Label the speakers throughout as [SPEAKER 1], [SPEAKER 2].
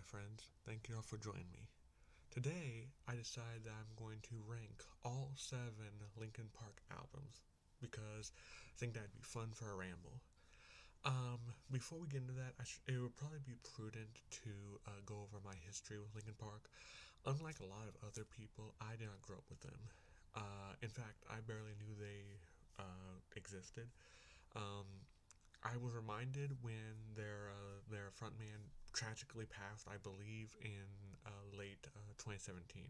[SPEAKER 1] friends. Thank you all for joining me. Today, I decided that I'm going to rank all 7 Linkin Park albums because I think that'd be fun for a ramble. Before we get into that, it would probably be prudent to go over my history with Linkin Park. Unlike a lot of other people, I did not grow up with them. In fact, I barely knew they existed. Um, I was reminded when their frontman tragically passed, I believe, in late 2017.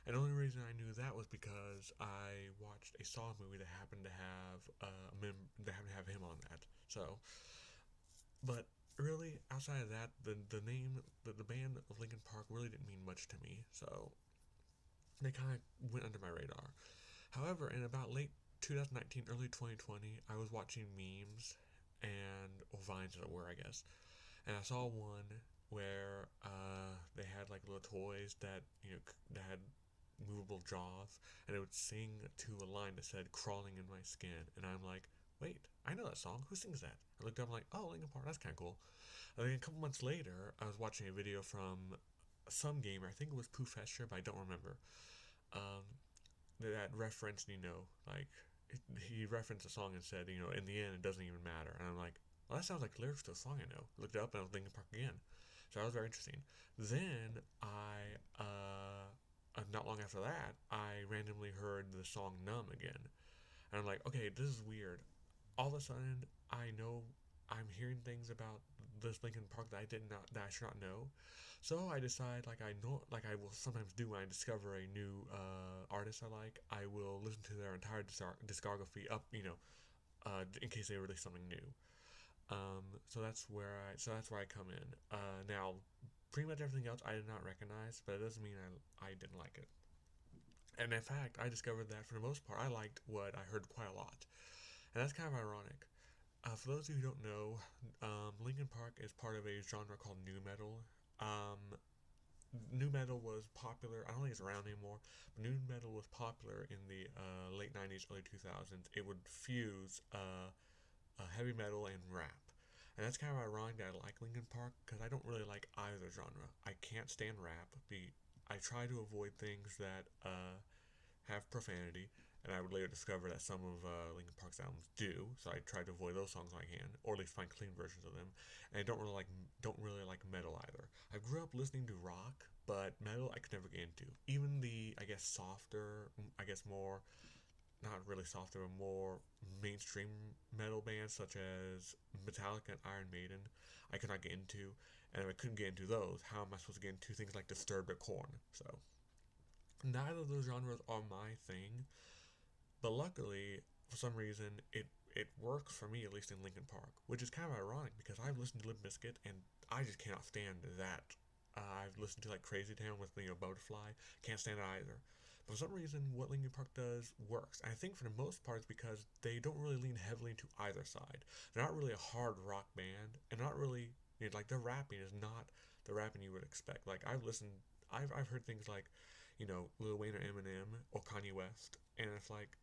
[SPEAKER 1] And the only reason I knew that was because I watched a Saw movie that happened to have him on that. So, but really, outside of that, the band of Linkin Park really didn't mean much to me. So they kind of went under my radar. However, in about late 2019, early 2020, I was watching memes or vines, as it were, I guess, and I saw one where they had like little toys that had movable jaws, and it would sing to a line that said "crawling in my skin," and I'm like, wait, I know that song. Who sings that? I looked up, I'm like, oh, Linkin Park. That's kind of cool. And then a couple months later, I was watching a video from some gamer. I think it was Poofesher, but I don't remember. Um, that referenced, like he referenced a song and said, in the end, it doesn't even matter. And I'm like, well, that sounds like lyrics to a song I know. I looked it up and I was Linkin Park again. So that was very interesting. Then not long after that, I randomly heard the song Numb again. And I'm like, okay, this is weird. All of a sudden, I know I'm hearing things about this Linkin Park that I should not know. So I decide, like I will sometimes do when I discover a new artist I like, I will listen to their entire discography up, in case they release something new. So that's where I come in. Now, pretty much everything else I did not recognize, but it doesn't mean I didn't like it. And in fact, I discovered that for the most part, I liked what I heard quite a lot, and that's kind of ironic. For those of you who don't know, Linkin Park is part of a genre called nu metal. Um, Nu metal was popular. I don't think it's around anymore, but nu metal was popular in the late '90s, early 2000s. It would fuse heavy metal and rap, and that's kind of ironic that I like Linkin Park because I don't really like either genre. I can't stand rap. I try to avoid things that have profanity, and I would later discover that some of Linkin Park's albums do. So I try to avoid those songs when I can, or at least find clean versions of them. And I don't really like metal either. I grew up listening to rock, but metal I could never get into. Even the I guess softer, I guess more not really softer, but more mainstream metal bands such as Metallica and Iron Maiden, I could not get into. And if I couldn't get into those, how am I supposed to get into things like Disturbed or Korn? So neither of those genres are my thing, but luckily, for some reason, it works for me, at least in Linkin Park, which is kind of ironic because I've listened to Limp Bizkit and I just cannot stand that. I've listened to like Crazy Town with Butterfly, can't stand it either. But for some reason, what Linkin Park does works. And I think for the most part, it's because they don't really lean heavily into either side. They're not really a hard rock band, and not really like their rapping is not the rapping you would expect. Like I've heard things like, Lil Wayne or Eminem or Kanye West, and it's like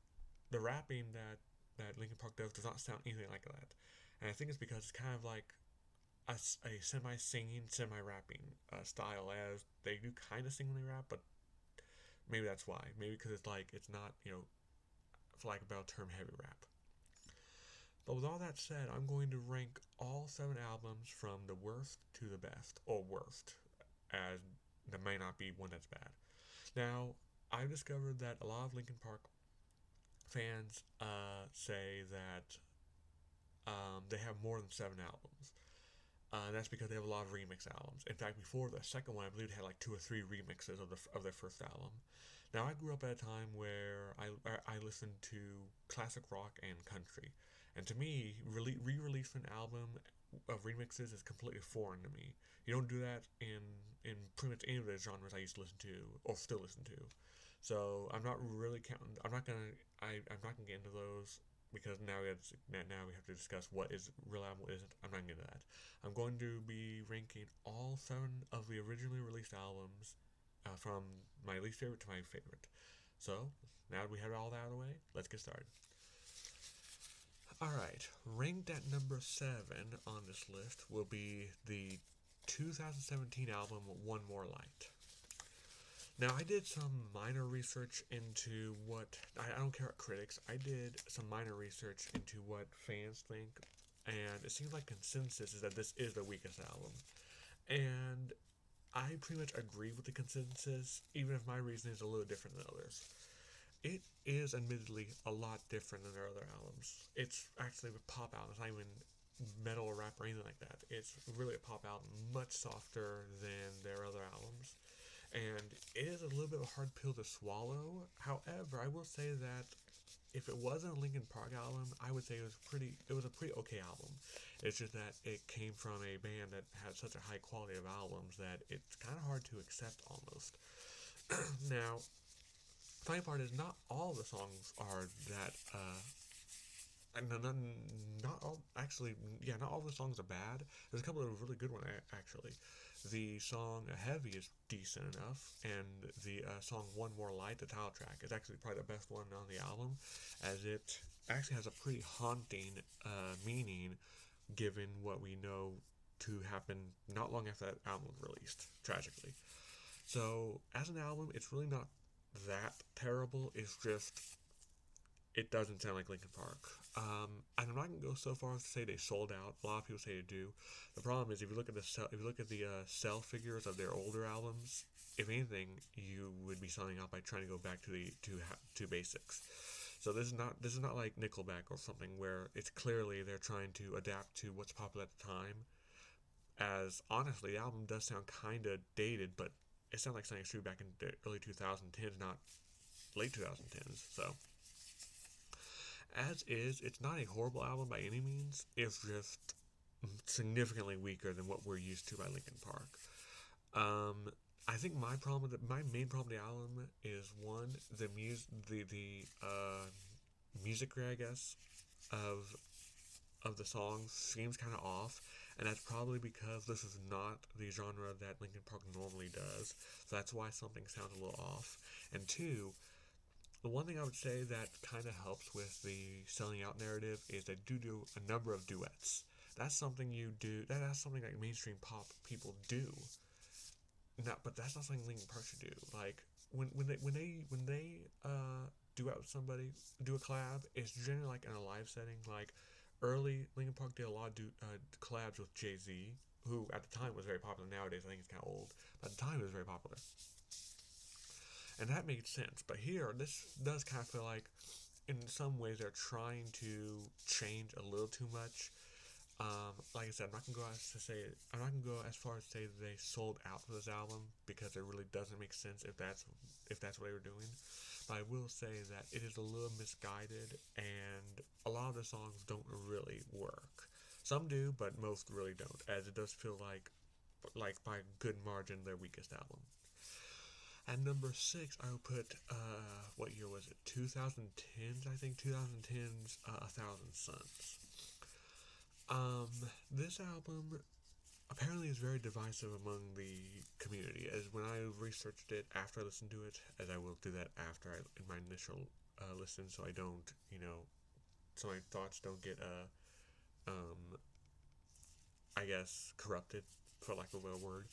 [SPEAKER 1] the rapping that Linkin Park does not sound anything like that. And I think it's because it's kind of like a semi singing, semi rapping style, as they do kind of sing when they rap, but maybe that's why. Maybe because it's not, for lack of a better term, heavy rap. But with all that said, I'm going to rank all 7 albums from the worst to the best, or worst, as there may not be one that's bad. Now, I've discovered that a lot of Linkin Park fans say that they have more than 7 albums. And that's because they have a lot of remix albums. In fact, before the second one, I believe they had like 2 or 3 remixes of their first album. Now, I grew up at a time where I listened to classic rock and country, and to me, re-releasing an album of remixes is completely foreign to me. You don't do that in pretty much any of the genres I used to listen to or still listen to. So I'm not really counting. I'm not gonna get into those because now we have to discuss what is real album, what isn't. I'm not gonna get into that. I'm going to be ranking all 7 of the originally released albums from my least favorite to my favorite. So now that we have all that out of the way, let's get started. All right, ranked at number 7 on this list will be the 2017 album One More Light. Now, I did some minor research into what I don't care about critics. I did some minor research into what fans think, and it seems like consensus is that this is the weakest album. And I pretty much agree with the consensus, even if my reasoning is a little different than others. It is admittedly a lot different than their other albums. It's actually a pop album. It's not even metal or rap or anything like that. It's really a pop album, much softer than their other albums. And it is a little bit of a hard pill to swallow. However, I will say that if it wasn't a Linkin Park album, I would say it was a pretty okay album. It's just that it came from a band that had such a high quality of albums that it's kind of hard to accept almost. Now, funny part is not all the songs are that not all actually, yeah, not all the songs are bad. There's a couple of really good ones actually. The song Heavy is decent enough, and the song One More Light, the title track, is actually probably the best one on the album, as it actually has a pretty haunting meaning given what we know to happen not long after that album was released, tragically. So, as an album, it's really not that terrible. It's just it doesn't sound like Linkin Park. And I'm not gonna go so far as to say they sold out. A lot of people say they do. The problem is if you look at the sell figures of their older albums, if anything, you would be selling out by trying to go back to the to basics. So this is not like Nickelback or something where it's clearly they're trying to adapt to what's popular at the time. As honestly, the album does sound kind of dated, but it sounds like something true back in the early 2010s, not late 2010s. So as is, it's not a horrible album by any means. It's just significantly weaker than what we're used to by Linkin Park. I think my main problem with the album is one the music, I guess, of the songs seems kind of off, and that's probably because this is not the genre that Linkin Park normally does. So that's why something sounds a little off. And two, the one thing I would say that kind of helps with the selling out narrative is they do a number of duets. That's something you do. That's something like mainstream pop people do. Not, but that's not something Linkin Park should do. Like when they duet with somebody, do a collab, it's generally like in a live setting. Like early Linkin Park did a lot of collabs with Jay Z, who at the time was very popular. Nowadays, I think he's kind of old, but at the time it was very popular. And that made sense. But here, this does kind of feel like, in some ways, they're trying to change a little too much. Like I said, I'm not gonna go as far as to say that they sold out for this album because it really doesn't make sense if that's what they were doing. But I will say that it is a little misguided, and a lot of the songs don't really work. Some do, but most really don't, as it does feel like by a good margin, their weakest album. At number six, I would put, what year was it? 2010s, I think. 2010's A Thousand Suns. This album apparently is very divisive among the community. As when I researched it after I listened to it, as I will do that in my initial listen, so I don't, so my thoughts don't get, I guess, corrupted, for lack of a better word.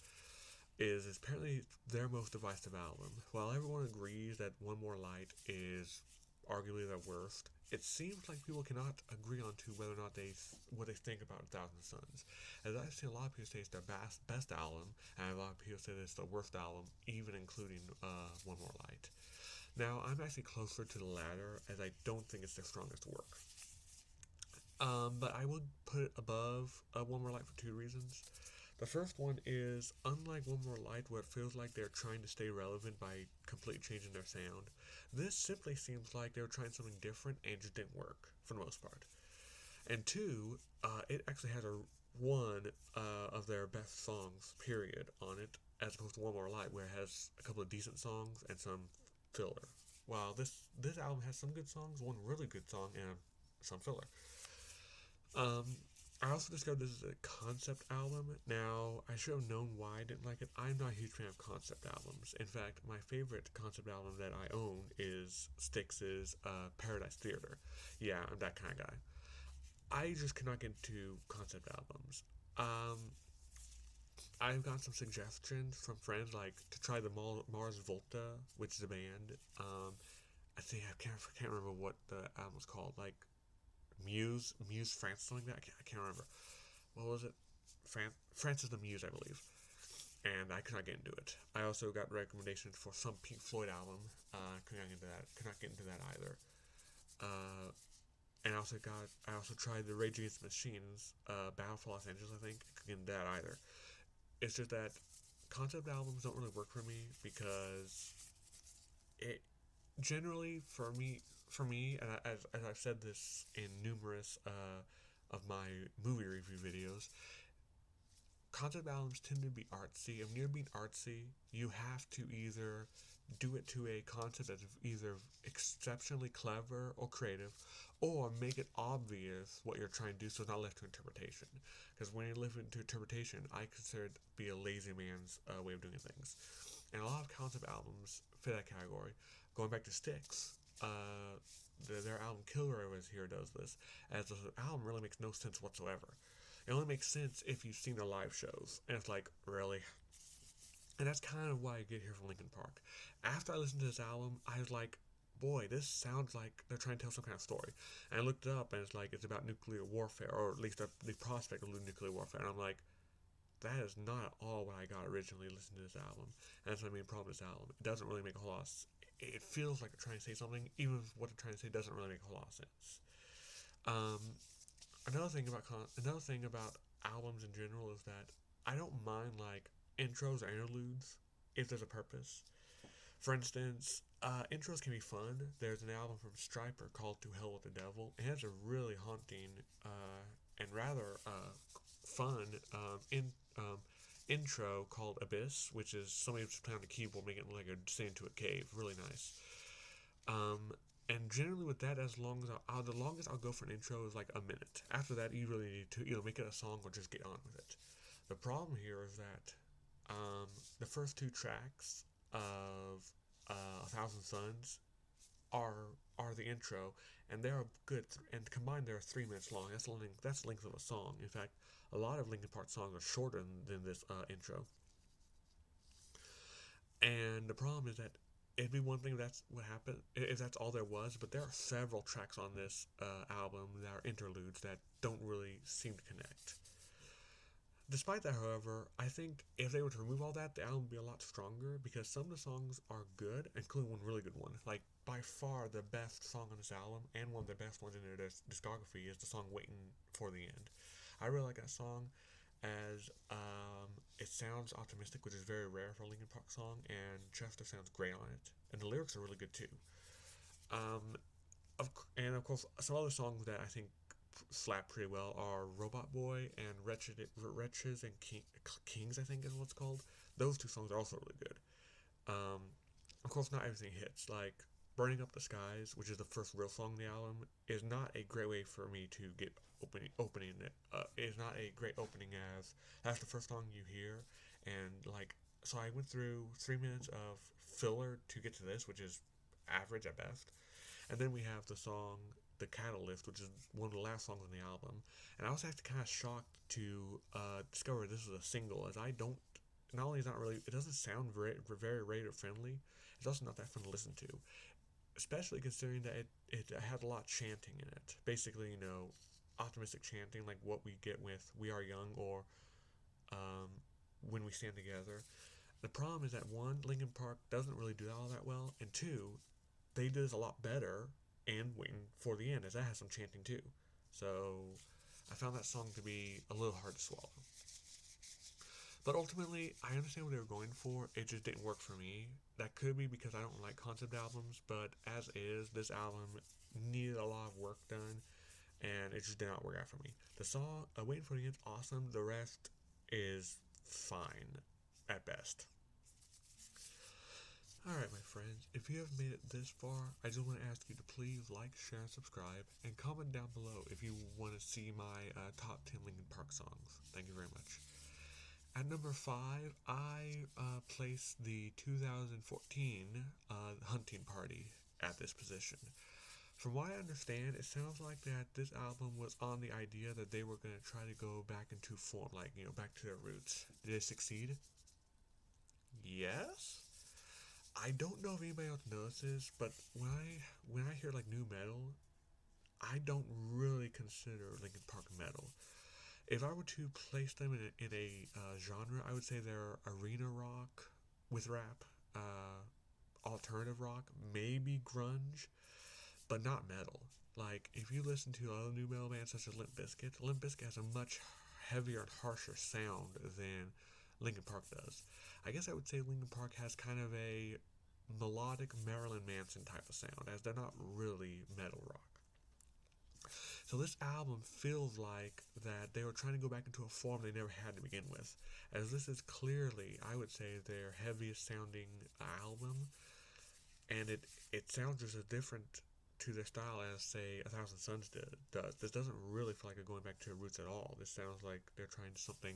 [SPEAKER 1] Is apparently their most divisive album. While everyone agrees that One More Light is arguably their worst, it seems like people cannot agree on to whether or not what they think about A Thousand Suns. As I've seen a lot of people say it's their best album, and a lot of people say that it's the worst album, even including One More Light. Now, I'm actually closer to the latter, as I don't think it's their strongest work. But I would put it above One More Light for two reasons. The first one is, unlike One More Light, where it feels like they're trying to stay relevant by completely changing their sound, this simply seems like they were trying something different and just didn't work, for the most part. And two, it actually has one of their best songs, period, on it, as opposed to One More Light, where it has a couple of decent songs and some filler. While this album has some good songs, one really good song, and some filler. I also discovered this is a concept album. Now, I should have known why I didn't like it. I'm not a huge fan of concept albums. In fact, my favorite concept album that I own is Styx's Paradise Theater. Yeah, I'm that kind of guy. I just cannot get into concept albums. I've got some suggestions from friends, like to try the Mars Volta, which is a band. I think I can't remember what the album was called. Like Muse France, something like that. I can't remember. What was it? Francis the Muse, I believe. And I could not get into it. I also got recommendations for some Pink Floyd album. Could not get into that. Could not get into that either. Uh, and I also tried the Rage Against the Machines, Battle for Los Angeles. I think I couldn't get into that either. It's just that concept albums don't really work for me because it generally for me, and as I've said this in numerous of my movie review videos, concept albums tend to be artsy. And when you're being artsy, you have to either do it to a concept that's either exceptionally clever or creative, or make it obvious what you're trying to do so it's not left to interpretation. Because when you leave it to interpretation, I consider it to be a lazy man's way of doing things. And a lot of concept albums fit that category. Going back to Styx, their album Killer Over Here does this, as the album really makes no sense whatsoever. It only makes sense if you've seen their live shows. And it's like, really? And that's kind of why I get here from Linkin Park. After I listened to this album, I was like, boy, this sounds like they're trying to tell some kind of story. And I looked it up, and it's like, it's about nuclear warfare, or at least the prospect of nuclear warfare. And I'm like, that is not at all what I got originally listening to this album. And that's my main problem with this album. It doesn't really make a whole lot of it feels like they're trying to say something, even if what they're trying to say doesn't really make a whole lot of sense. Um, another thing about albums in general is that I don't mind like intros or interludes if there's a purpose. For instance, intros can be fun. There's an album from Stryper called "To Hell with the Devil." It has a really haunting and rather fun intro called "Abyss," which is somebody just playing on the keyboard making it look like a descent into a cave. Really nice. Um, and generally with that, as long as the longest I'll go for an intro is like a minute. After that, you really need to either make it a song or just get on with it. The problem here is that the first two tracks of A Thousand Suns are the intro, and they're good. And combined, they're 3 minutes long. That's the length of a song. In fact, a lot of Linkin Park songs are shorter than this intro. And the problem is that it'd be one thing if that's what happened, if that's all there was, but there are several tracks on this album that are interludes that don't really seem to connect. Despite that, however, I think if they were to remove all that, the album would be a lot stronger because some of the songs are good, including one really good one. Like, by far, the best song on this album, and one of the best ones in their discography, is the song Waiting for the End. I really like that song, as it sounds optimistic, which is very rare for a Linkin Park song, and Chester sounds great on it. And the lyrics are really good too. Um, and of course, some other songs that I think slap pretty well are Robot Boy and Wretches and Kings, I think is what it's called. Those two songs are also really good. Um, of course, not everything hits. Like Burning Up the Skies, which is the first real song on the album, is not a great way for me to get opening it. It is not a great opening as that's the first song you hear, and like so I went through 3 minutes of filler to get to this, which is average at best, and then we have the song "The Catalyst," which is one of the last songs on the album, and I was actually kind of shocked to discover this is a single, as I don't. Not only is it not really, it doesn't sound very radio friendly. It's also not that fun to listen to, especially considering that it had a lot of chanting in it. Basically, optimistic chanting like what we get with "We Are Young" or um, "When We Stand Together." The problem is that one, Linkin Park doesn't really do that all that well, and two, they did this a lot better and Waiting for the End, as that has some chanting too. So I found that song to be a little hard to swallow. But ultimately, I understand what they were going for. It just didn't work for me. That could be because I don't like concept albums, but as is, this album needed a lot of work done, and it just did not work out for me. The song "Waiting for the End" is awesome. The rest is fine at best. Alright, my friends, if you have made it this far, I just want to ask you to please like, share, and subscribe, and comment down below if you want to see my top 10 Linkin Park songs. Thank you very much. At number 5, I placed the 2014 Hunting Party at this position. From what I understand, it sounds like that this album was on the idea that they were going to try to go back into form, like, back to their roots. Did they succeed? Yes. I don't know if anybody else notices, but when I hear like new metal, I don't really consider Linkin Park metal. If I were to place them in a genre, I would say they're arena rock with rap, alternative rock, maybe grunge, but not metal. Like, if you listen to other new metal bands such as Limp Bizkit has a much heavier and harsher sound than Linkin Park does. I guess I would say Linkin Park has kind of a melodic Marilyn Manson type of sound, as they're not really metal rock. So this album feels like that they were trying to go back into a form they never had to begin with, as this is clearly, I would say, their heaviest sounding album, and it sounds just as different to their style as say A Thousand Suns does. This doesn't really feel like they're going back to their roots at all. This sounds like they're trying something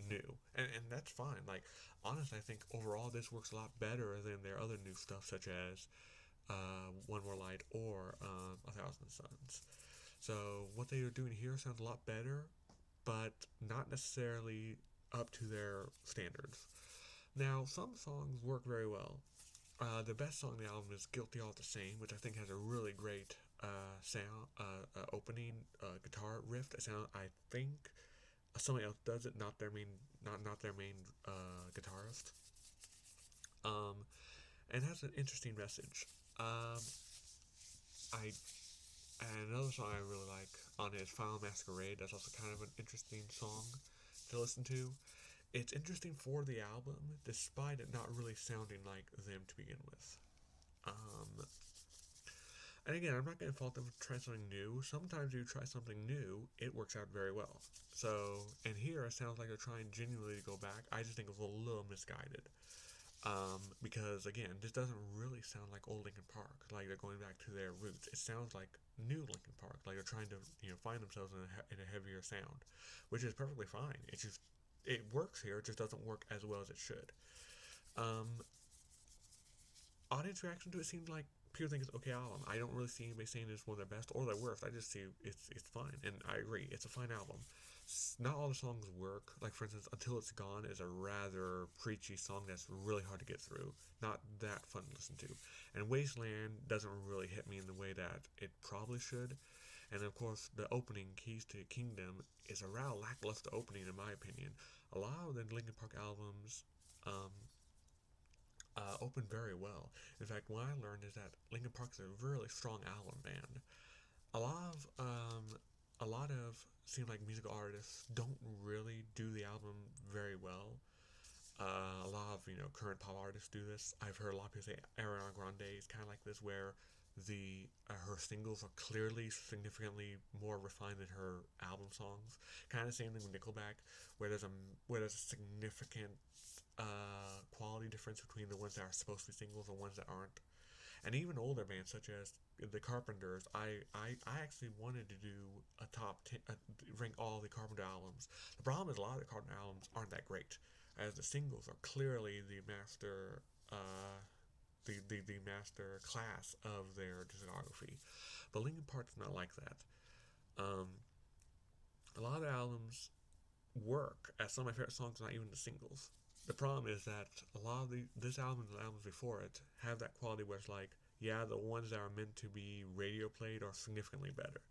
[SPEAKER 1] new, and that's fine. Like, honestly, I think overall this works a lot better than their other new stuff, such as One More Light or A Thousand Suns. So what they are doing here sounds a lot better, but not necessarily up to their standards. Now, some songs work very well. The best song on the album is "Guilty All the Same," which I think has a really great sound, opening guitar riff. That sound, I think, somebody else does it, not their main guitarist. Um, and has an interesting message. I And another song I really like on it is Final Masquerade. That's also kind of an interesting song to listen to. It's interesting for the album, despite it not really sounding like them to begin with. Um, and again, I'm not going to fault them for trying something new. Sometimes you try something new, it works out very well. So, and here it sounds like they're trying genuinely to go back. I just think it was a little misguided. Because again, this doesn't really sound like old Linkin Park. Like they're going back to their roots. It sounds like new Linkin Park. Like they're trying to find themselves in a heavier sound, which is perfectly fine. It works here. It just doesn't work as well as it should. Um, Audience reaction to it seems like people think it's okay album. I don't really see anybody saying it's one of their best or their worst. I just see it's fine, and I agree. It's a fine album. Not all the songs work. Like for instance, "Until It's Gone" is a rather preachy song that's really hard to get through. Not that fun to listen to. And "Wasteland" doesn't really hit me in the way that it probably should. And of course, the opening, "Keys to Kingdom," is a rather lackluster opening in my opinion. A lot of the Linkin Park albums um, open very well. In fact, what I learned is that Linkin Park is a really strong album band. A lot of seem like musical artists don't really do the album very well. A lot of current pop artists do this. I've heard a lot of people say Ariana Grande is kind of like this, where the her singles are clearly significantly more refined than her album songs. Kind of same thing with Nickelback, where there's a significant quality difference between the ones that are supposed to be singles and ones that aren't. And even older bands such as the Carpenters, I actually wanted to do a top 10, rank all the Carpenter albums. The problem is a lot of the Carpenter albums aren't that great, as the singles are clearly the master class of their discography. But Linkin Park's not like that. Um, a lot of the albums work, as some of my favorite songs are not even the singles. The problem is that a lot of this album and the albums before it have that quality where it's like, yeah, the ones that are meant to be radio played are significantly better.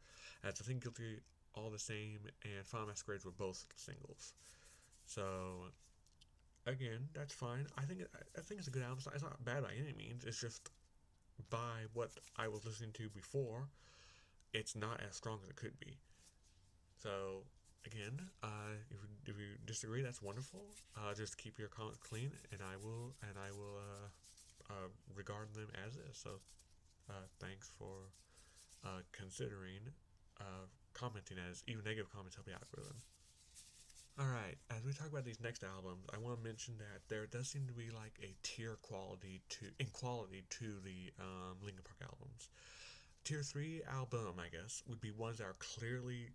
[SPEAKER 1] As I think Guilty All the Same and Final Masquerade were both singles. So again, that's fine. I think it's a good album. It's not bad by any means. It's just by what I was listening to before, it's not as strong as it could be. So again, if you disagree, that's wonderful. Just keep your comments clean, and I will regard them as is. So thanks for considering commenting, as even negative comments help you out with them. All right, as we talk about these next albums, I want to mention that there does seem to be like a tier quality to the Linkin Park albums. Tier 3 album, I guess, would be ones that are clearly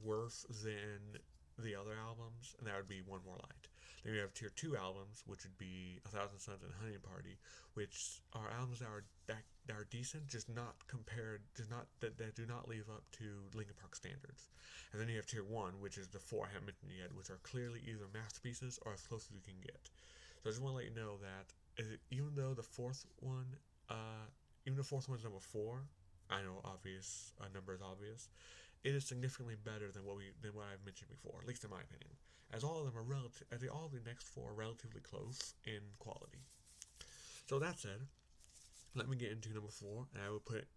[SPEAKER 1] worse than the other albums, and that would be One More Light. Then we have tier 2 albums, which would be A Thousand Suns and Honey Party, which are albums that are decent, just not compared, just not that do not live up to Linkin Park standards. And then you have tier 1, which is the four I haven't mentioned yet, which are clearly either masterpieces or as close as you can get. So I just want to let you know that even though the fourth one, even the fourth one is number 4, I know obvious, a number is obvious. It is significantly better than what I've mentioned before, at least in my opinion, as all of them are all the next four are relatively close in quality. So that said, let me get into number 4, and I would put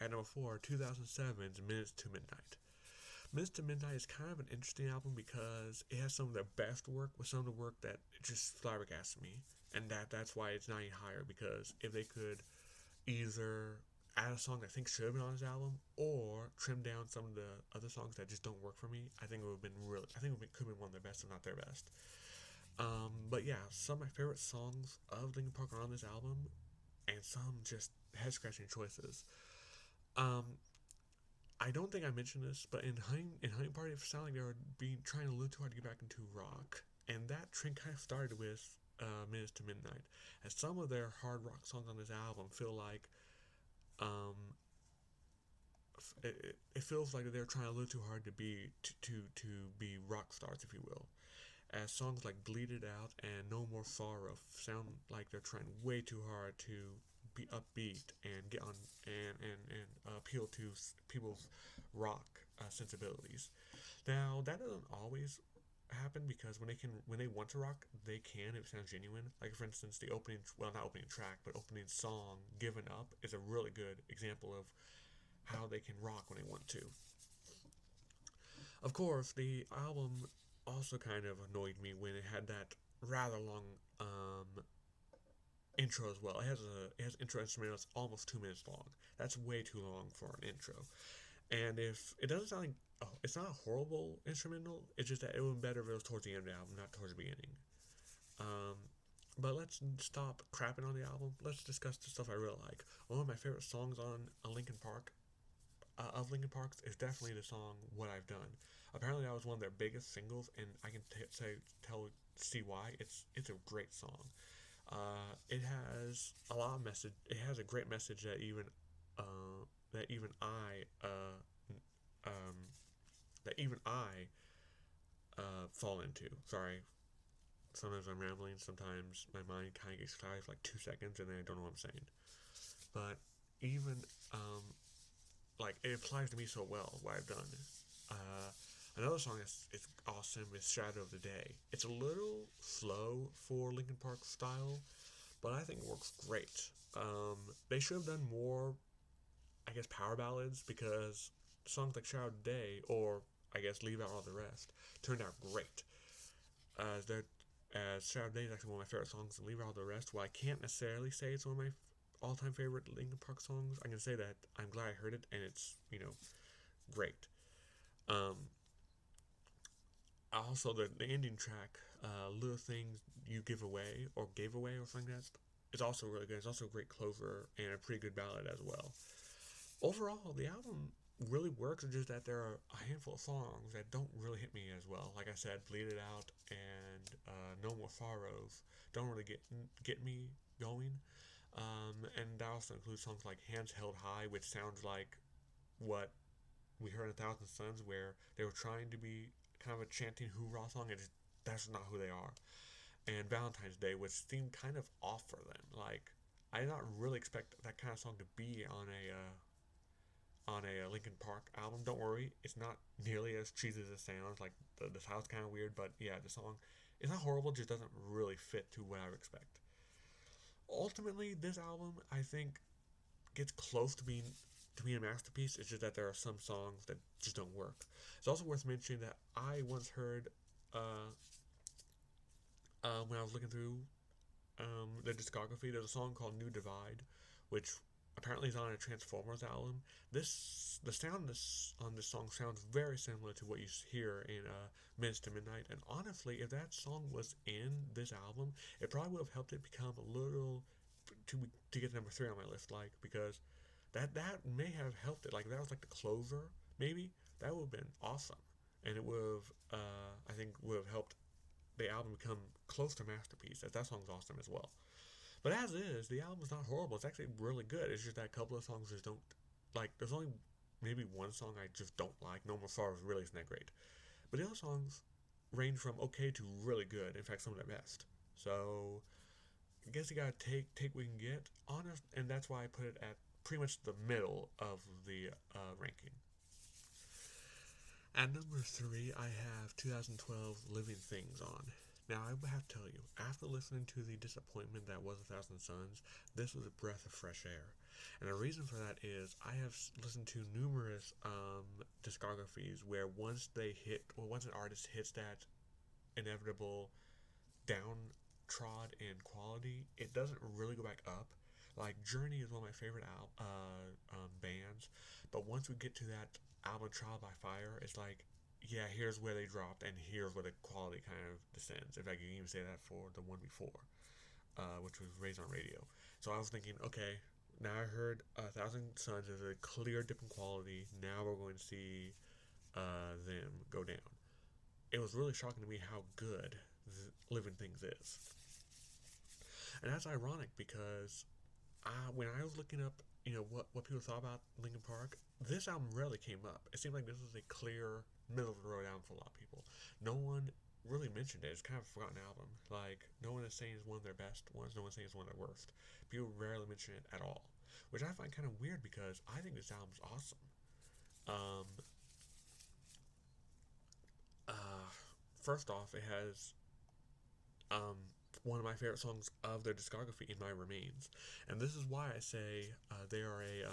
[SPEAKER 1] at number 4 2007's Minutes to Midnight. Minutes to Midnight is kind of an interesting album because it has some of the best work with some of the work that just flabbergasted me, and that's why it's not any higher, because if they could either add a song that I think should have been on this album or trim down some of the other songs that just don't work for me, I think it would have been really, I think it could have been one of their best, if not their best. But yeah, some of my favorite songs of Linkin Park are on this album, and some just head scratching choices. Um, I don't think I mentioned this, but in Honey Party, it sounded like they were trying a little too hard to get back into rock, and that trend kind of started with Minutes to Midnight, as some of their hard rock songs on this album feel like um, it feels like they're trying a little too hard to be rock stars, if you will. As songs like Bleed It Out and No More Sorrow sound like they're trying way too hard to be upbeat and get on and appeal to people's rock sensibilities. Now that doesn't always happen, because when they want to rock, they can if it sounds genuine. Like for instance, the opening, well, not opening track, but opening song "Given Up" is a really good example of how they can rock when they want to. Of course, the album also kind of annoyed me when it had that rather long intro as well. It has intro instrumental that's almost 2 minutes long. That's way too long for an intro. And if it doesn't sound like, oh, it's not a horrible instrumental. It's just that it would be better if it was towards the end of the album, not towards the beginning. Um, but let's stop crapping on the album. Let's discuss the stuff I really like. One of my favorite songs on a Linkin Park of Linkin Park's is definitely the song "What I've Done." Apparently, that was one of their biggest singles, and I can see why. It's a great song. It has a lot of message. It has a great message that even I um, fall into. Sorry, sometimes I'm rambling. Sometimes my mind kind of gets quiet for like 2 seconds, and then I don't know what I'm saying. But even like it applies to me so well what I've done. Uh, Another song is awesome is "Shadow of the Day." It's a little slow for Linkin Park style, but I think it works great. They should have done more, I guess, power ballads, because songs like "Shadow of the Day" or I guess "Leave Out All the Rest" turned out great. As that as "Shadow of the Day" is actually one of my favorite songs, and "Leave Out All the Rest," well, I can't necessarily say it's one of my all-time favorite Linkin Park songs. I can say that I'm glad I heard it, and it's great. Um, Also, the ending track, "Little Things You Give Away" or "Gave Away" or something like that, is also really good. It's also a great closer and a pretty good ballad as well. Overall, the album really works. It's just that there are a handful of songs that don't really hit me as well. Like I said, "Bleed It Out" and "No More Sorrows" don't really get me going. And that also includes songs like "Hands Held High," which sounds like what we heard in "A Thousand Suns," where they were trying to be kind of a chanting hoorah song, and that's not who they are. And "Valentine's Day," which seemed kind of off for them. Like, I did not really expect that kind of song to be on a Linkin Park album. Don't worry, it's not nearly as cheesy as it sounds. Like the title's kind of weird, but yeah, the song it's not horrible. Just doesn't really fit to what I would expect. Ultimately, this album I think gets close to being a masterpiece. It's just that there are some songs that just don't work. It's also worth mentioning that I once heard when I was looking through the discography, there's a song called "New Divide," which apparently is on a Transformers album. The sound on this song sounds very similar to what you hear in "Minutes to Midnight." And honestly, if that song was in this album, it probably would have helped it become a little to get to number 3 on my list. Like, because that may have helped it. Like, that was like the closer. Maybe that would have been awesome, and it would have I think would have helped the album become close to masterpiece, as that song's awesome as well. But as is, the album's not horrible. It's actually really good. It's just that a couple of songs just don't like. There's only maybe one song I just don't like. No More Sorrows really isn't that great. But the other songs range from okay to really good. In fact, some of the best. So I guess you gotta take what you can get. Honest, and that's why I put it at pretty much the middle of the ranking. At number three, I have 2012 Living Things on. Now, I have to tell you, after listening to the disappointment that was A Thousand Suns, this was a breath of fresh air. And the reason for that is I have listened to numerous discographies where once an artist hits that inevitable downtrodden in quality, it doesn't really go back up. Like Journey is one of my favorite bands, but once we get to that album Trial by Fire, it's like, yeah, here's where they dropped, and here's where the quality kind of descends. In fact, you can even say that for the one before, which was Raised on Radio. So I was thinking, okay, now I heard A Thousand Suns is a clear dip in quality. Now we're going to see them go down. It was really shocking to me how good Living Things is. And that's ironic because when I was looking up, what people thought about Linkin Park, this album rarely came up. It seemed like this was a clear middle of the road album for a lot of people. No one really mentioned it. It's kind of a forgotten album. Like, no one is saying it's one of their best ones. No one is saying it's one of their worst. People rarely mention it at all, which I find kind of weird because I think this album's awesome. Um, uh, First off, it has um, one of my favorite songs of their discography, In My Remains. And this is why I say they are a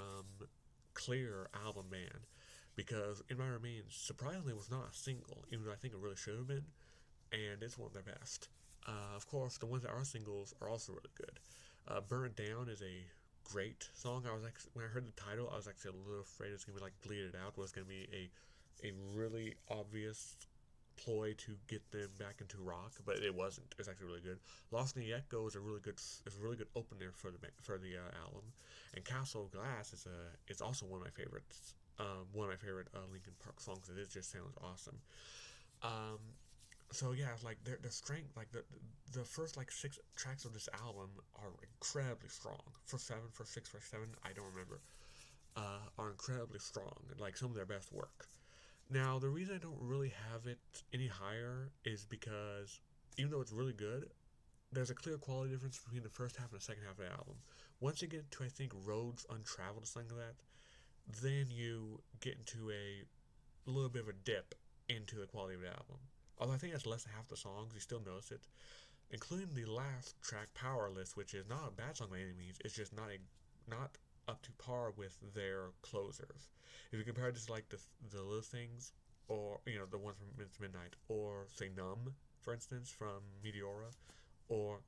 [SPEAKER 1] clear album band. Because In My Remains, surprisingly, was not a single, even though I think it really should have been. And it's one of their best. Of course, the ones that are singles are also really good. Burn It Down is a great song. I was actually, when I heard the title, I was actually a little afraid it was going to be like Bleed It Out, was going to be a really obvious ploy to get them back into rock, but it wasn't. It's actually really good. Lost in the Echo is a really good opener for the album, and Castle of Glass is also one of my favorites. One of my favorite Linkin Park songs. It just sounds awesome. Um, so yeah, like their strength, like the first like 6 tracks of this album are incredibly strong. First 6, first 7, I don't remember. Are incredibly strong, like some of their best work. Now, the reason I don't really have it any higher is because even though it's really good, there's a clear quality difference between the first half and the second half of the album. Once you get to, I think, Roads Untraveled or something like that, then you get into a little bit of a dip into the quality of the album. Although I think that's less than half the songs, you still notice it. Including the last track, Powerless, which is not a bad song by any means, it's just not up to par with their closers. If you compare this to like the Little Things, or the one from Midnight, or say Numb, for instance, from Meteora, or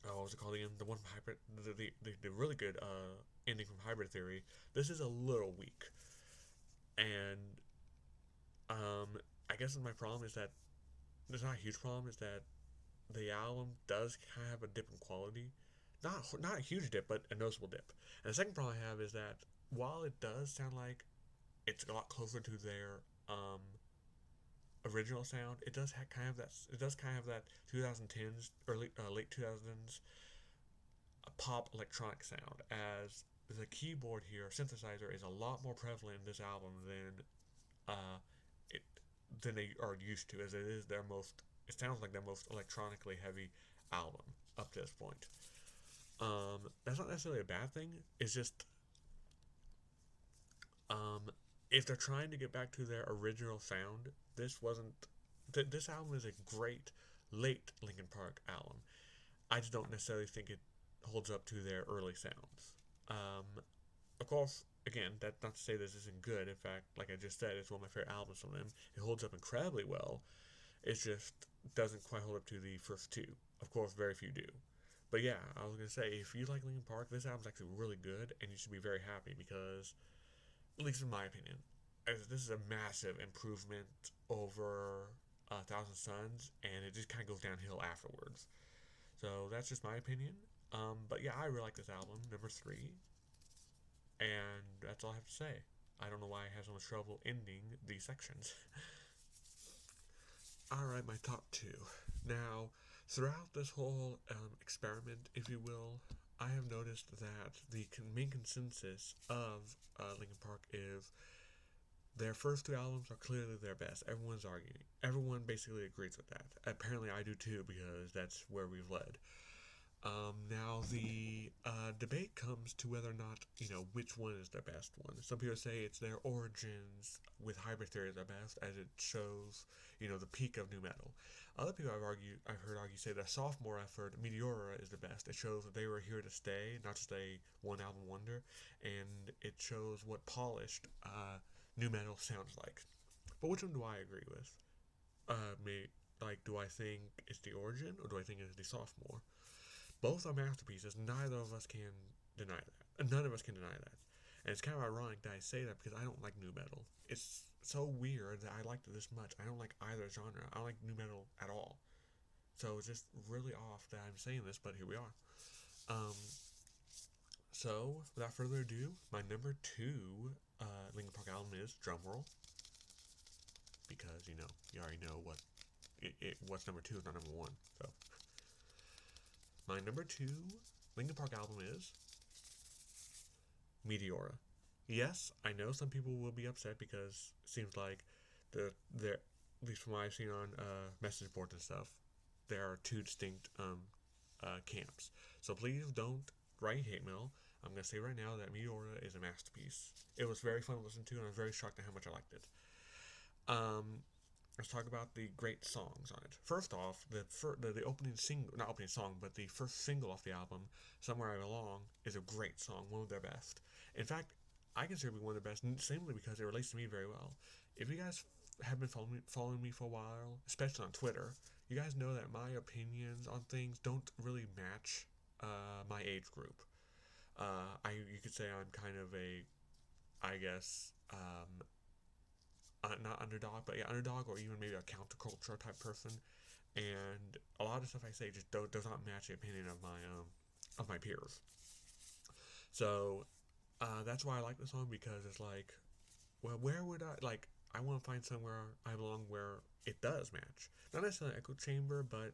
[SPEAKER 1] what was it called again? The one from Hybrid, the really good ending from Hybrid Theory. This is a little weak, and I guess my problem is that there's not a huge problem. Is that the album does kind of have a dip in quality, not a huge dip, but a noticeable dip. And the second problem I have is that while it does sound like it's a lot closer to their original sound, it does kind of that. It does kind of have that 2010s, early late 2000s pop electronic sound. As the keyboard here, synthesizer, is a lot more prevalent in this album uh, it than they are used to, as it is their most. It sounds like their most electronically heavy album up to this point. That's not necessarily a bad thing. It's just um, if they're trying to get back to their original sound, this wasn't. This album is a great late Linkin Park album. I just don't necessarily think it holds up to their early sounds. Of course, again, that's not to say this isn't good. In fact, like I just said, it's one of my favorite albums from them. It holds up incredibly well. It just doesn't quite hold up to the first two. Of course, very few do. But yeah, I was gonna say, if you like Linkin Park, this album's actually really good, and you should be very happy because, at least in my opinion, this is a massive improvement over Thousand Suns, and it just kind of goes downhill afterwards. So that's just my opinion. But yeah, I really like this album, number three, and that's all I have to say. I don't know why I have so much trouble ending these sections. Alright, my top two. Now, throughout this whole experiment, if you will, I have noticed that the main consensus of Linkin Park is their first two albums are clearly their best. Everyone's arguing. Everyone basically agrees with that. Apparently, I do too because that's where we've led. Now the debate comes to whether or not which one is the best one. Some people say it's their origins with Hybrid Theory is the best, as it shows the peak of new metal. Other people I've heard argue say the sophomore effort Meteora is the best. It shows that they were here to stay, not just a one album wonder, and it shows what polished new metal sounds like. But which one do I agree with? Do I think it's the origin or do I think it's the sophomore? Both are masterpieces. Neither of us can deny that. None of us can deny that. And it's kind of ironic that I say that because I don't like new metal. It's so weird that I liked it this much. I don't like either genre. I don't like new metal at all. So it's just really off that I'm saying this, but here we are. Um, so without further ado, my number two Linkin Park album is drumroll because you already know what's number two is not number one. So my number two Linkin Park album is Meteora. Yes, I know some people will be upset because it seems like at least from what I've seen on message boards and stuff, there are two distinct camps. So please don't write hate mail. I'm gonna say right now that Meteora is a masterpiece. It was very fun to listen to, and I was very shocked at how much I liked it. Um, let's talk about the great songs on it. First off, the opening single, not opening song, but the first single off the album, "Somewhere I Belong," is a great song, one of their best. In fact, I consider it one of the best, simply because it relates to me very well. If you guys have been following me for a while, especially on Twitter, you guys know that my opinions on things don't really match my age group. You could say I'm kind of I guess, not underdog, but yeah, underdog, or even maybe a counterculture type person. And a lot of stuff I say just does not match the opinion of my peers. So that's why I like the song, because it's like, well, where would I like? I want to find somewhere I belong where it does match. Not necessarily echo chamber, but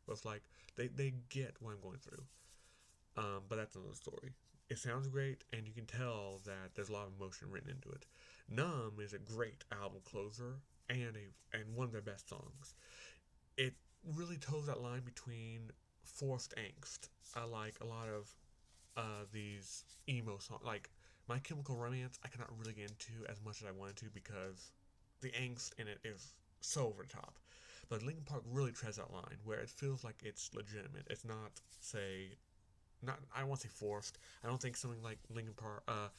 [SPEAKER 1] it's like they get what I'm going through. But that's another story. It sounds great, and you can tell that there's a lot of emotion written into it. Numb is a great album closer and one of their best songs. It really toes that line between forced angst. I like a lot of these emo songs, like My Chemical Romance. I cannot really get into as much as I wanted to because the angst in it is so over the top. But Linkin Park really treads that line where it feels like it's legitimate. It's not, say, not I don't want to say forced. I don't think something like Linkin Park. I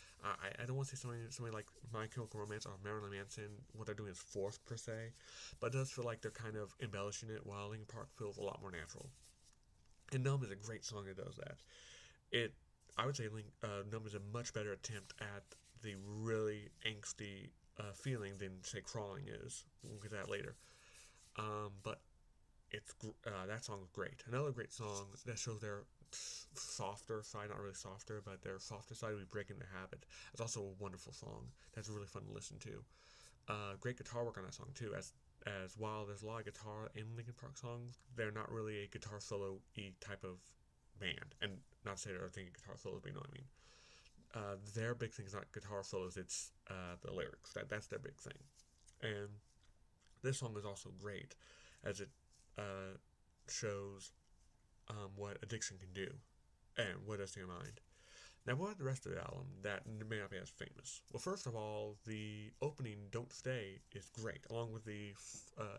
[SPEAKER 1] don't want to say something like My Chemical Romance or Marilyn Manson. What they're doing is forced per se, but it does feel like they're kind of embellishing it. While Linkin Park feels a lot more natural. And Numb is a great song that does that. It I would say Numb is a much better attempt at the really angsty feeling than say Crawling is. We'll get to that later. But that song is great. Another great song that shows their softer side, not really softer, but their softer side, we break into habit. It's also a wonderful song that's really fun to listen to. Great guitar work on that song too. As while there's a lot of guitar in Linkin Park songs, they're not really a guitar solo y type of band. And not to say they're thinking guitar solos, but you know what I mean. Their big thing is not guitar solos; it's the lyrics. That's their big thing. And this song is also great, as it uh, shows what addiction can do and what does to your mind. Now, what about the rest of the album that may not be as famous? Well, first of all, the opening "Don't Stay" is great, along with the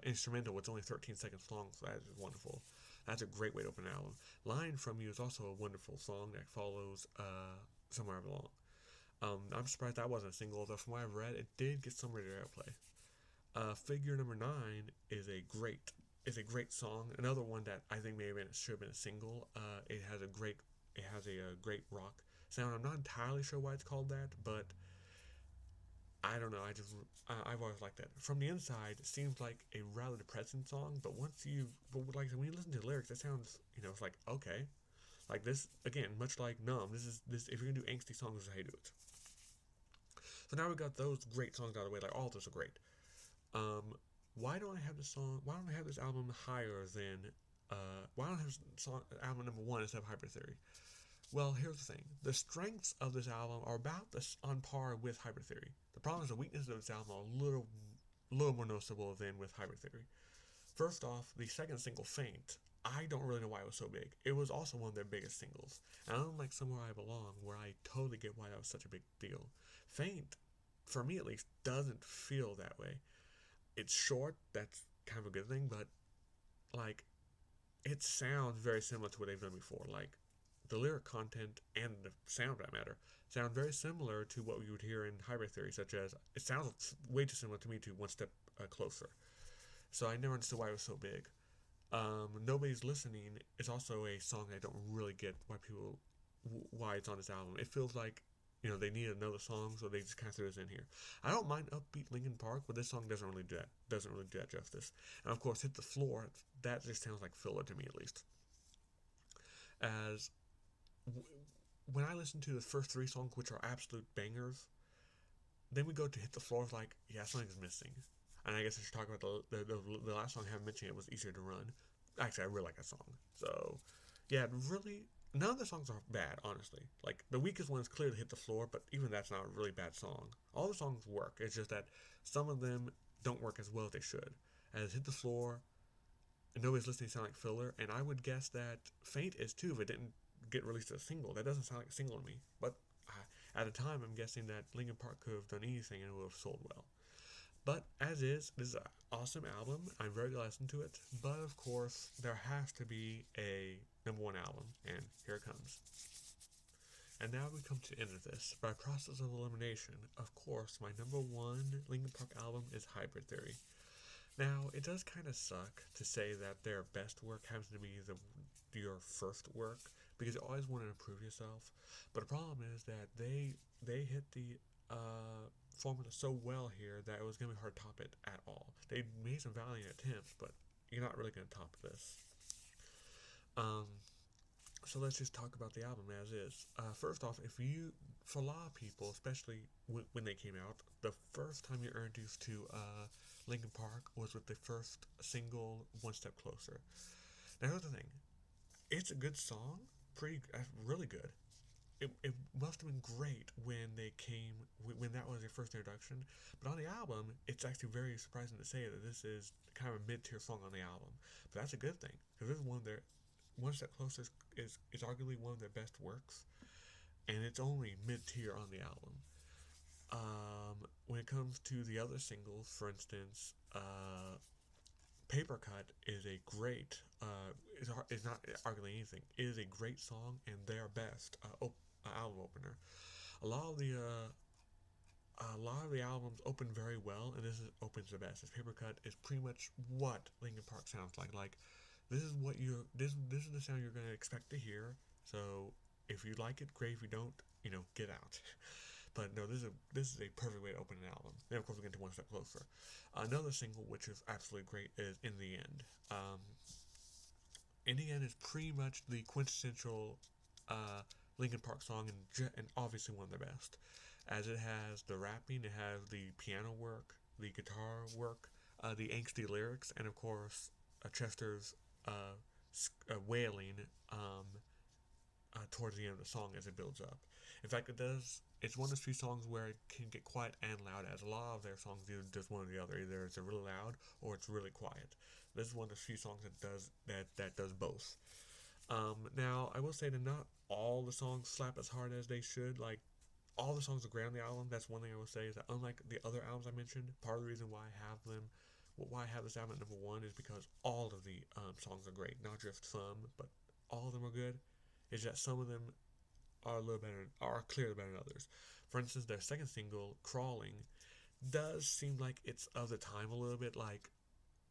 [SPEAKER 1] instrumental, which is only 13 seconds long, so that is wonderful. That's a great way to open an album. "Lying From You" is also a wonderful song that follows "Somewhere I Belong." I'm surprised that wasn't a single, though from what I've read, it did get some radio airplay. "Figure Number 9" is a great song. Another one that I think maybe should have been a single. It has a great rock sound. I'm not entirely sure why it's called that, but I don't know. I've always liked that. From the Inside, it seems like a rather depressing song, but like when you listen to the lyrics, it sounds it's like okay, like this again, much like Numb. This if you're gonna do angsty songs, this is how you do it. So now we got those great songs out of the way. Like all of those are great. Um, why don't I have this song? Why don't I have this album higher than? Why don't I have song album number one instead of Hybrid Theory? Well, here's the thing: the strengths of this album are about this on par with Hybrid Theory. The problem is the weaknesses of this album are little more noticeable than with Hybrid Theory. First off, the second single, Faint, I don't really know why it was so big. It was also one of their biggest singles. And unlike Somewhere I Belong, where I totally get why that was such a big deal, Faint, for me at least, doesn't feel that way. It's short, that's kind of a good thing, but like, it sounds very similar to what they've done before. Like, the lyric content and the sound, for that matter, sound very similar to what we would hear in Hybrid Theory, such as, it sounds way too similar to me to One Step Closer. So I never understood why it was so big. Nobody's Listening is also a song I don't really get why it's on this album. It feels like they need another song, so they just kind of threw this in here. I don't mind upbeat Linkin Park, but this song doesn't really do that justice. And of course, Hit the Floor, that just sounds like filler to me at least. As when I listen to the first three songs, which are absolute bangers, then we go to Hit the Floor, like, yeah, something's missing. And I guess I should talk about the last song I haven't mentioned. It was Easier to Run. Actually, I really like that song. So, yeah, really, none of the songs are bad, honestly. Like, the weakest one is clearly Hit the Floor, but even that's not a really bad song. All the songs work. It's just that some of them don't work as well as they should. As Hit the Floor, and Nobody's Listening sound like filler, and I would guess that Faint is too if it didn't get released as a single. That doesn't sound like a single to me. But at the time, I'm guessing that Linkin Park could have done anything and it would have sold well. But as is, this is an awesome album. I'm very glad to listen to it. But of course, there has to be a number one album, and here it comes. And now we come to the end of this. By process of elimination, of course, my number one Linkin Park album is Hybrid Theory. Now, it does kind of suck to say that their best work happens to be your first work, because you always want to improve yourself. But the problem is that they hit the formula so well here that it was going to be hard to top it at all. They made some valiant attempts, but you're not really going to top this. Um, so let's just talk about the album as is. First off, for a lot of people, especially when they came out, the first time you're introduced to Linkin Park was with the first single, One Step Closer. Now here's the thing, it's a good song, really good. It must have been great when that was their first introduction. But on the album, it's actually very surprising to say that this is kind of a mid-tier song on the album. But that's a good thing, because this is One Step Closer is arguably one of their best works, and it's only mid-tier on the album. When it comes to the other singles, for instance, Paper Cut is a great, is not arguably anything. It is a great song and their best album opener. A lot of the albums open very well, and opens the best. This Paper Cut is pretty much what Linkin Park sounds like. Like, this is the sound you're gonna expect to hear. So if you like it, great. If you don't, get out. But no, this is a perfect way to open an album. Then of course we get to One Step Closer. Another single which is absolutely great is In the End. In the End is pretty much the quintessential Linkin Park song, and obviously one of their best, as it has the rapping, it has the piano work, the guitar work, the angsty lyrics, and of course Chester's wailing towards the end of the song as it builds up. In fact, it's one of those few songs where it can get quiet and loud, as a lot of their songs do just one or the other. Either it's really loud or it's really quiet. This is one of those few songs that does both. Now, I will say that not all the songs slap as hard as they should. Like, all the songs are great on the album. That's one thing I will say, is that unlike the other albums I mentioned, part of the reason why I have this album at number one, is because all of the songs are great. Not just some, but all of them are good. It's that some of them are clearly better than others. For instance, their second single, Crawling, does seem like it's of the time a little bit. Like,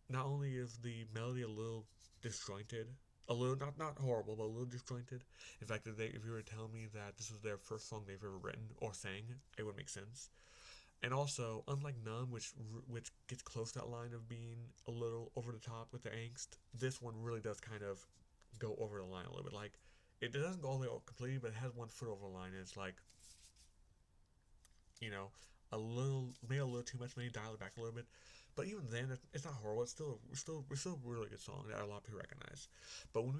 [SPEAKER 1] not only is the melody a little disjointed, a little, not horrible, but a little disjointed. In fact, if you were to tell me that this was their first song they've ever written or sang, it would make sense. And also, unlike Numb, which gets close to that line of being a little over the top with the angst, this one really does kind of go over the line a little bit. Like, it doesn't go all the way completely, but it has one foot over the line, and it's like, maybe a little too much, maybe dial it back a little bit. But even then, it's not horrible. It's still a really good song that a lot of people recognize. But um, when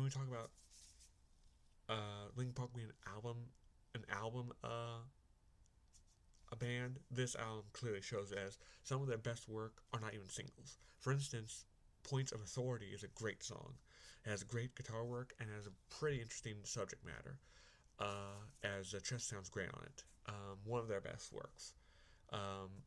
[SPEAKER 1] we talk about Linkin Park being an album, a band, this album clearly shows as some of their best work are not even singles. For instance, Points of Authority is a great song. It has great guitar work and has a pretty interesting subject matter. As the chest sounds great on it. One of their best works. Um,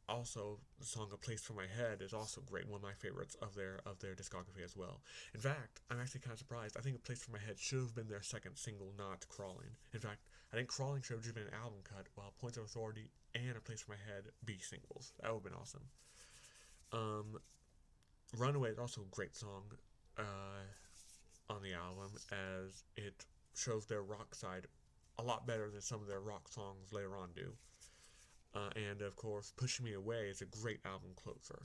[SPEAKER 1] Also, the song "A Place for My Head" is also great. One of my favorites of their discography as well. In fact, I'm actually kind of surprised. I think "A Place for My Head" should have been their second single, not "Crawling." In fact, I think "Crawling" should have just been an album cut, while "Points of Authority" and "A Place for My Head" be singles. That would have been awesome. Um, "Runaway" is also a great song on the album, as it shows their rock side a lot better than some of their rock songs later on do. And of course, "Pushing Me Away" is a great album closer.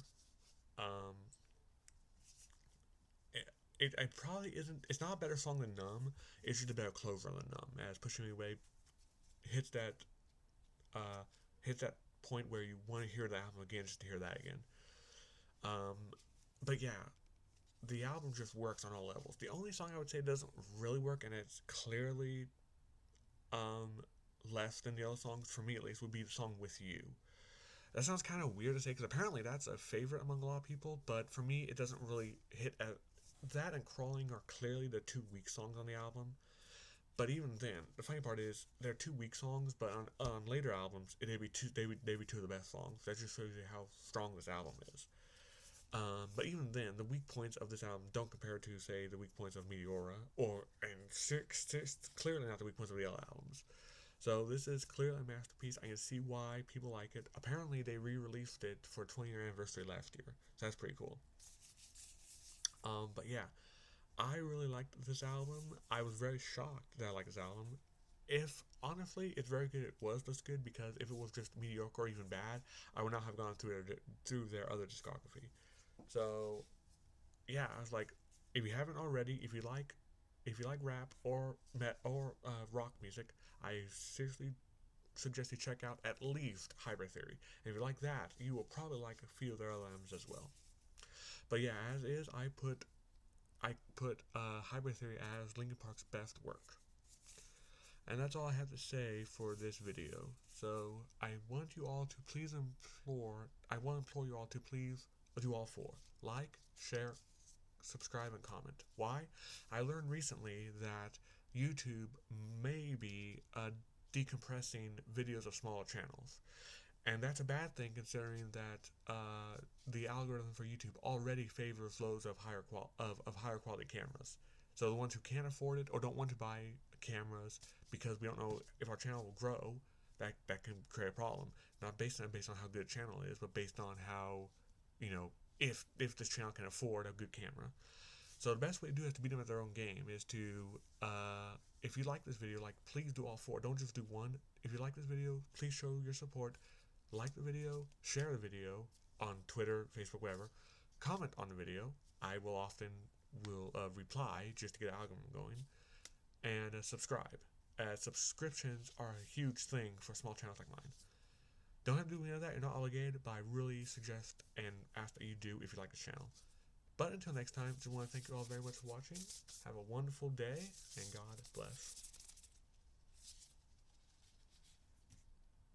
[SPEAKER 1] Um, it probably isn't. It's not a better song than "Numb." It's just a better closer than "Numb," as "Pushing Me Away" hits that uh, hits that point where you want to hear the album again just to hear that again. Um, but yeah, the album just works on all levels. The only song I would say doesn't really work, and it's clearly um, less than the other songs for me at least, would be the song "With You." That sounds kind of weird to say because apparently that's a favorite among a lot of people, but for me, it doesn't really hit at that and "Crawling" are clearly the two weak songs on the album. But even then, the funny part is they're two weak songs, but on later albums, they'd be two of the best songs. That just shows you how strong this album is. But even then, the weak points of this album don't compare to, say, the weak points of Meteora, or and clearly not the weak points of the other albums. So this is clearly a masterpiece. I can see why people like it. Apparently, they re-released it for 20-year anniversary last year. So that's pretty cool. But yeah, I really liked this album. I was very shocked that I liked this album. If honestly, it's very good. It was this good because if it was just mediocre or even bad, I would not have gone through their other discography. So yeah, I was like, if you haven't already, if you like rap or rock music, I seriously suggest you check out at least Hybrid Theory. And if you like that, you will probably like a few of their other albums as well. But yeah, as is, I put Hybrid Theory as Linkin Park's best work. And that's all I have to say for this video. So I want to implore you all to please do all four: like, share, subscribe, and comment. Why? I learned recently that YouTube may be decompressing videos of smaller channels. And that's a bad thing considering that the algorithm for YouTube already favors those of higher quality cameras. So the ones who can't afford it or don't want to buy cameras because we don't know if our channel will grow, that can create a problem. Not based on how good a channel is, but based on how, you know, if this channel can afford a good camera. So the best way to do it to beat them at their own game is to, if you like this video, like, please do all four. Don't just do one. If you like this video, please show your support. Like the video, share the video on Twitter, Facebook, whatever. Comment on the video. I will often reply just to get an algorithm going. And subscribe. Subscriptions are a huge thing for small channels like mine. Don't have to do any of that. You're not obligated, but I really suggest and ask that you do if you like this channel. But until next time, I just want to thank you all very much for watching. Have a wonderful day, and God bless.